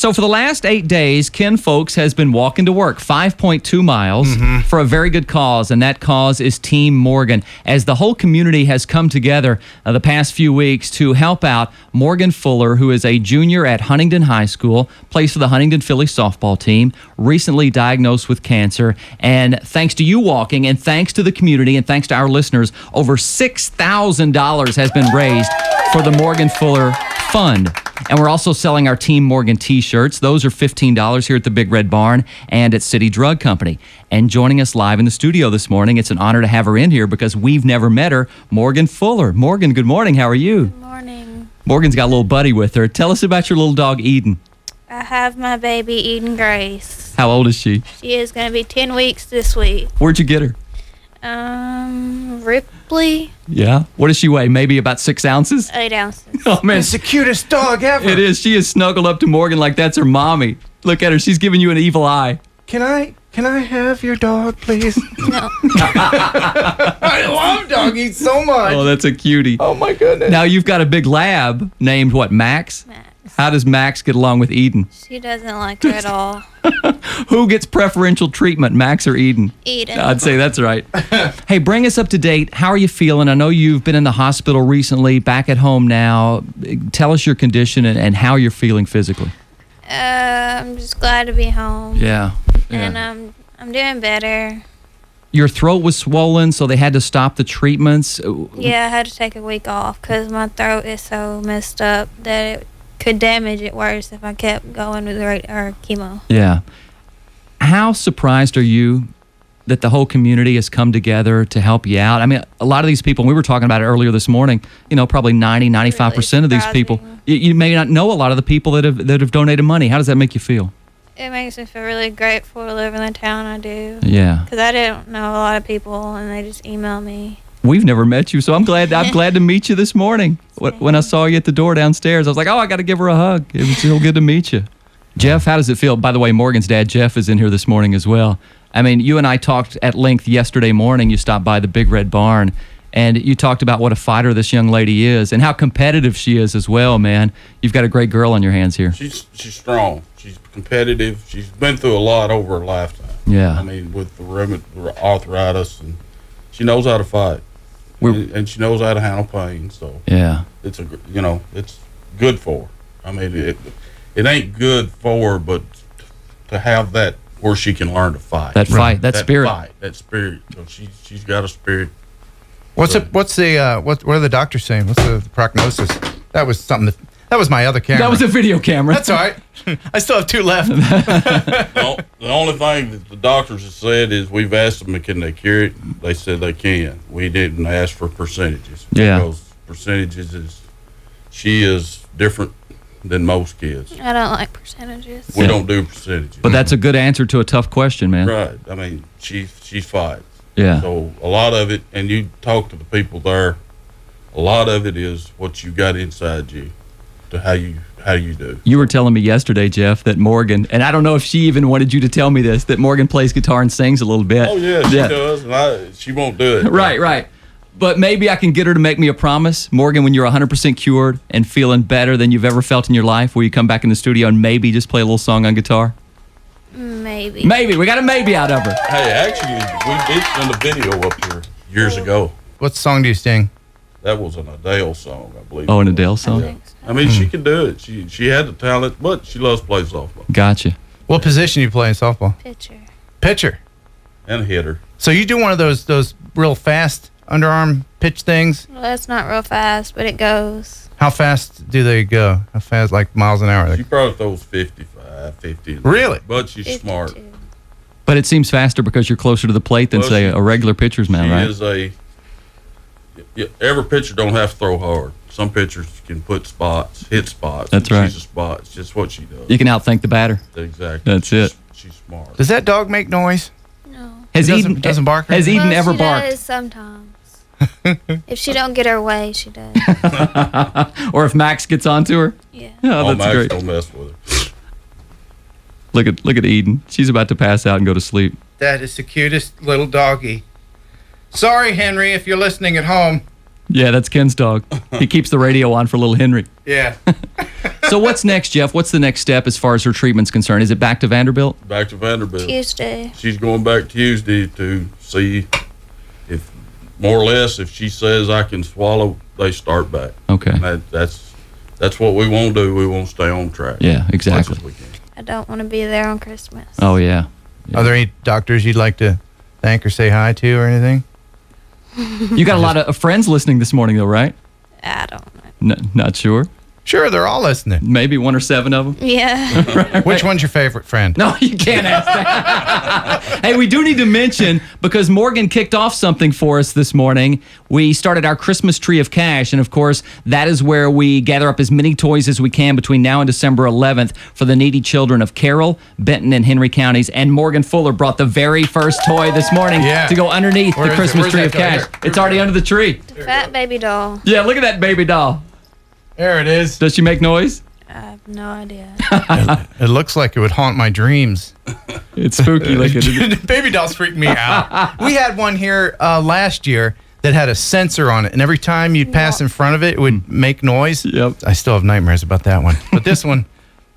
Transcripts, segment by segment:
So for the last 8 days, Ken Folks has been walking to work 5.2 miles for a very good cause, and that cause is Team Morgan. As the whole community has come together the past few weeks to help out Morgan Fuller, who is a junior at Huntington High School, plays for the Huntington Phillies softball team, recently diagnosed with cancer. And thanks to you walking, and thanks to the community, and thanks to our listeners, over $6,000 has been raised for the Morgan Fuller Fund. And we're also selling our Team Morgan t-shirts. Those are $15 here at the Big Red Barn and at City Drug Company. And joining us live in the studio this morning, it's an honor to have her in here because we've never met her, Morgan Fuller. Morgan, good morning. How are you? Good morning. Morgan's got a little buddy with her. Tell us about your little dog, Eden. I have my baby, Eden Grace. How old is she? She is going to be 10 weeks this week. Where'd you get her? Ripley, Yeah. What does she weigh? Maybe about 6 ounces? 8 ounces. Oh, man. It's the cutest dog ever. It is. She is snuggled up to Morgan like that's her mommy. Look at her. She's giving you an evil eye. Can I have your dog, please? No. I love doggies so much. Oh, that's a cutie. Oh my goodness. Now you've got a big lab named what, Max? Max. How does Max get along with Eden? She doesn't like her at all. Who gets preferential treatment, Max or Eden? Eden. I'd say that's right. Hey, bring us up to date. How are you feeling? I know you've been in the hospital recently, back at home now. Tell us your condition and how you're feeling physically. I'm just glad to be home. Yeah. And I'm doing better. Your throat was swollen, so they had to stop the treatments. Yeah, I had to take a week off because my throat is so messed up that it could damage it worse if I kept going with chemo. Yeah. How surprised are you that the whole community has come together to help you out? I mean, a lot of these people, we were talking about it earlier this morning, probably 95% of these people, you may not know a lot of the people that have donated money. How does that make you feel? It makes me feel really grateful to live in the town I do. Yeah. Because I didn't know a lot of people, and they just email me. We've never met you, so I'm glad to meet you this morning. When I saw you at the door downstairs, I was like, oh, I got to give her a hug. It was so good to meet you. Jeff, how does it feel? By the way, Morgan's dad, Jeff, is in here this morning as well. I mean, you and I talked at length yesterday morning. You stopped by the Big Red Barn, and you talked about what a fighter this young lady is and how competitive she is as well, man. You've got a great girl on your hands here. She's strong. She's competitive. She's been through a lot over her lifetime. Yeah. I mean, with the arthritis, and she knows how to fight. And she knows how to handle pain. So yeah, it's it's good for her. I mean, it ain't good for her, but to have that where she can learn to fight. That spirit. That spirit. So she's got a spirit. What are the doctors saying? What's the prognosis? That was something that was my other camera. That was a video camera. That's all right. I still have 2 left. The only thing that the doctors have said is we've asked them, can they cure it? They said they can. We didn't ask for percentages. Yeah. Because percentages she is different than most kids. I don't like percentages. We don't do percentages. But that's a good answer to a tough question, man. Right. I mean, she fights. Yeah. So a lot of it, and you talk to the people there, a lot of it is what you got inside you to how you do. You were telling me yesterday, Jeff, that Morgan, and I don't know if she even wanted you to tell me this, that Morgan plays guitar and sings a little bit. Oh, yeah, she does, and she won't do it. Right. But maybe I can get her to make me a promise. Morgan, when you're 100% cured and feeling better than you've ever felt in your life, will you come back in the studio and maybe just play a little song on guitar? Maybe. Maybe. We got a maybe out of her. Hey, actually, we did send a video up here years ago. What song do you sing? That was an Adele song, I believe. Oh, an Adele song? I think so. I mean, she can do it. She had the talent, but she loves to play softball Gotcha. What position you play in softball? Pitcher. and hitter. So you do one of those real fast underarm pitch things? Well, that's not real fast, but it goes. How fast do they go? How fast, like miles an hour? She probably throws 55, 50. Really? But she's 52. smart. But it seems faster because you're closer to the plate than, Well, say, a regular pitcher's mound, right? Every pitcher don't have to throw hard. Some pitchers can hit spots. That's right. She's a spot. It's just what she does. You can outthink the batter. Exactly. That's it. She's smart. Does that dog make noise? No. Has It doesn't bark? Has Eden Well, ever she barked? does sometimes. If she don't get her way, she does. Or if Max gets onto her? Yeah. Oh, that's Max great. don't mess with her. Look at Eden. She's about to pass out and go to sleep. That is the cutest little doggy. Sorry, Henry, if you're listening at home. Yeah, that's Ken's dog. He keeps the radio on for little Henry. Yeah. So So what's next, Jeff? What's the next step as far as her treatment's concerned? Is it back to Vanderbilt? Back to Vanderbilt. Tuesday. She's going back Tuesday to see if, more or less, if she says I can swallow, they start back. Okay. And that's what we want to do. We want to stay on track. Yeah, as exactly. much as we can. I don't want to be there on Christmas. Oh, yeah. Are there any doctors you'd like to thank or say hi to or anything? You got a lot of friends listening this morning, though, right? I don't know. Not sure. Sure, they're all listening. Maybe 1 or 7 of them. Yeah. Which one's your favorite friend? No, you can't ask that. Hey, we do need to mention, because Morgan kicked off something for us this morning, we started our Christmas Tree of Cash. And of course, that is where we gather up as many toys as we can between now and December 11th for the needy children of Carroll, Benton, and Henry counties. And Morgan Fuller brought the very first toy this morning to go underneath Where the is it? Christmas Where's Tree that of toy? Cash. Here. It's already under the tree. Fat baby doll. Yeah, look at that baby doll. There it is. Does she make noise? I have no idea. It looks like it would haunt my dreams. It's spooky looking. Baby dolls freak me out. We had one here last year that had a sensor on it, and every time you'd pass in front of it, it would make noise. Yep. I still have nightmares about that one. But this one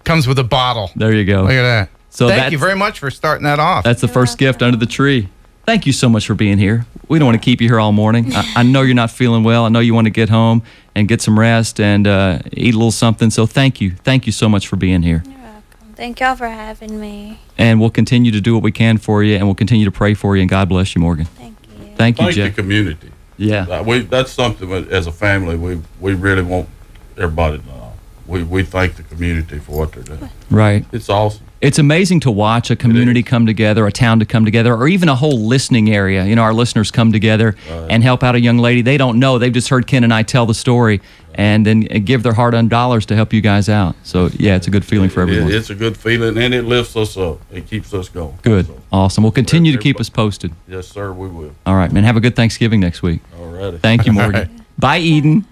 comes with a bottle. There you go. Look at that. So Thank that's- you very much for starting that off. That's the first gift under the tree. Thank you so much for being here. We don't want to keep you here all morning. I know you're not feeling well. I know you want to get home and get some rest and eat a little something. So thank you. Thank you so much for being here. You're welcome. Thank y'all for having me. And we'll continue to do what we can for you, and we'll continue to pray for you. And God bless you, Morgan. Thank you. Thank you, Thank the Jeff. community. Yeah. That's something that, as a family, we really want everybody to know. We thank the community for what they're doing. Right. It's awesome. It's amazing to watch a community come together, a town to come together, or even a whole listening area. You know, our listeners come together and help out a young lady. They don't know. They've just heard Ken and I tell the story and then give their hard-earned dollars to help you guys out. So, yeah, it's a good feeling for everyone. It's a good feeling, and it lifts us up. It keeps us going. Good. So, Awesome. We'll continue to keep us posted. yes, sir, we will. All right, man. Have a good Thanksgiving next week. All righty. Thank you, Morgan. All right. Bye, Eden.